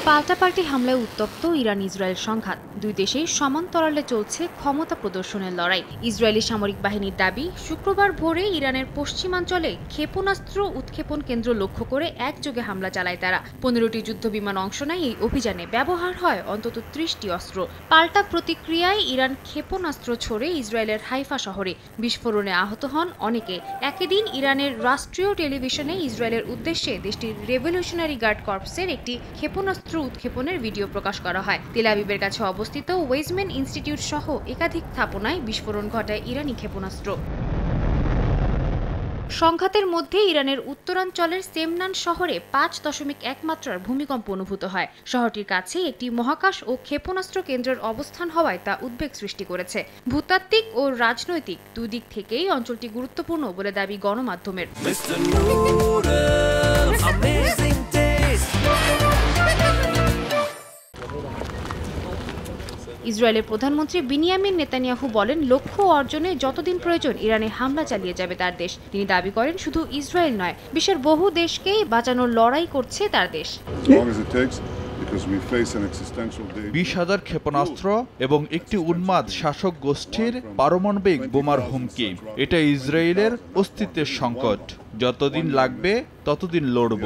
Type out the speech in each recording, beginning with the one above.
পাল্টাপাল্টি হামলায় উত্তপ্ত ইরান ইসরায়েল সংঘাত। দুই দেশেই সমান্তরালে চলছে ক্ষমতা প্রদর্শনের লড়াই। ইসরায়েলি সামরিক বাহিনীর দাবি, শুক্রবার ভোরে ইরানের পশ্চিমাঞ্চলে ক্ষেপণাস্ত্র উৎক্ষেপণ কেন্দ্র লক্ষ্য করে একযোগে হামলা চালায় তারা। 15টি যুদ্ধবিমান অংশ নেয় এই অভিযানে। ব্যবহার হয় অন্তত 30টি অস্ত্র। পাল্টা প্রতিক্রিয়ায় ইরান ক্ষেপণাস্ত্র ছোড়ে ইসরায়েলের হাইফা শহরে। বিস্ফোরণে আহত হন অনেকে। একই দিন ইরানের রাষ্ট্রীয় টেলিভিশনে ইসরায়েলের উদ্দেশ্যে দেশটির রেভলিউশনারি গার্ড কর্পসের একটি ক্ষেপণাস্ত্র উৎক্ষেপণের ভিডিও প্রকাশ করা হয়। তেল আবিবের কাছে অবস্থিত ওয়েজম্যান ইনস্টিটিউট সহ একাধিক স্থাপনায় বিস্ফোরণ ঘটায় ইরানি ক্ষেপণাস্ত্র। সংঘাতের মধ্যে ইরানের উত্তরাঞ্চলের সেমনান শহরে 5.1 মাত্রার ভূমিকম্প অনুভূত হয়। শহরটির কাছে একটি মহাকাশ ও ক্ষেপণাস্ত্র কেন্দ্রের অবস্থান হওয়ায় তা উদ্বেগ সৃষ্টি করেছে। ভূতাত্ত্বিক ও রাজনৈতিক দুই দিক থেকেই অঞ্চলটি গুরুত্বপূর্ণ বলে দাবি গণমাধ্যমের। ইসরায়েলের প্রধানমন্ত্রী বিনিয়ামিন নেতানিয়াহু বলেন, লক্ষ্য অর্জনে যতদিন প্রয়োজন ইরানে হামলা চালিয়ে যাবে তার দেশ। তিনি দাবি করেন, শুধু ইসরায়েল নয়, বিশ্বের বহু দেশকেই বাঁচানোর লড়াই করছে তার দেশ। 20,000 ক্ষেপণাস্ত্র এবং একটি উন্মাদ শাসক গোষ্ঠীর পারমাণবিক বোমার হুমকি, এটা ইসরায়েলের অস্তিত্বের সংকট। যতদিন লাগবে ততদিন লড়ব।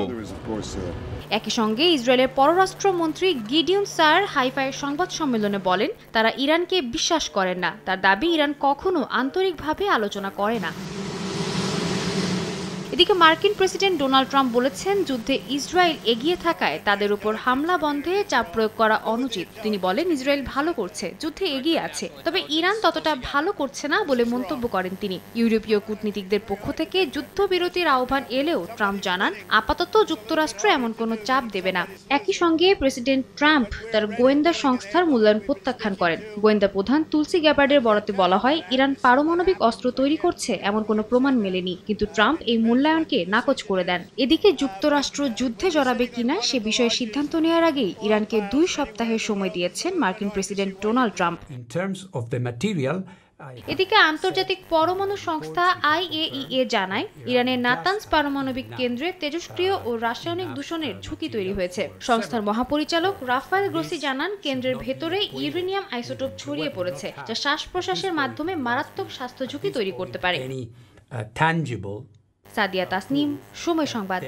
একই সঙ্গে ইসরায়েলের পররাষ্ট্রমন্ত্রী গিডিয়ন সার হাইফায় সংবাদ সম্মেলনে বলেন, তারা ইরানকে বিশ্বাস করেন না। তার দাবি, ইরান কখনো আন্তরিকভাবে আলোচনা করে না। এদিকে মার্কিন প্রেসিডেন্ট ডোনাল্ড ট্রাম্প বলেছেন, যুদ্ধে ইসরায়েল এগিয়ে থাকায় তাদের উপর হামলা বন্ধে চাপ প্রয়োগ করা অনুচিত। তিনি বলেন, ইসরায়েল ভালো করছে, যুদ্ধে এগিয়ে আছে, তবে ইরান ততটা ভালো করছে না বলে মন্তব্য করেন তিনি। ইউরোপীয় কূটনীতিকদের পক্ষ থেকে যুদ্ধবিরতির আহ্বান এলেও ট্রাম্প জানান, আপাতত যুক্তরাষ্ট্র এমন কোনো চাপ দেবে না। একই সঙ্গে প্রেসিডেন্ট ট্রাম্প তার গোয়েন্দা সংস্থার মূল্যায়ন প্রত্যাখ্যান করেন। গোয়েন্দা প্রধান তুলসি গ্যাবার্ডের বরাতে বলা হয়, ইরান পারমাণবিক অস্ত্র তৈরি করছে এমন কোনো প্রমাণ মেলেনি, কিন্তু ট্রাম্প এই মূল্যায়নকে নাকচ করে দেন। এদিকে যুক্তরাষ্ট্র যুদ্ধে জড়াবে কিনা সে বিষয়ে সিদ্ধান্ত নেওয়ার আগেই ইরানকে 2 সপ্তাহের সময় দিয়েছেন মার্কিন প্রেসিডেন্ট ডোনাল্ড ট্রাম্প। এদিকে আন্তর্জাতিক পরমাণু সংস্থা IAEA জানায়, ইরানের নাতানজ পারমাণবিক কেন্দ্রে তেজস্ক্রিয় ও রাসায়নিক দূষণের ঝুঁকি তৈরি হয়েছে। সংস্থার মহাপরিচালক রাফায়েল গ্রোসি জানান, কেন্দ্রের ভেতরে ইউরেনিয়াম আইসোটোপ ছড়িয়ে পড়েছে, যা শ্বাস প্রশ্বাসের মাধ্যমে মারাত্মক স্বাস্থ্য ঝুঁকি তৈরি করতে পারে। সাদিয়া তাসনিম, সময় সংবাদ।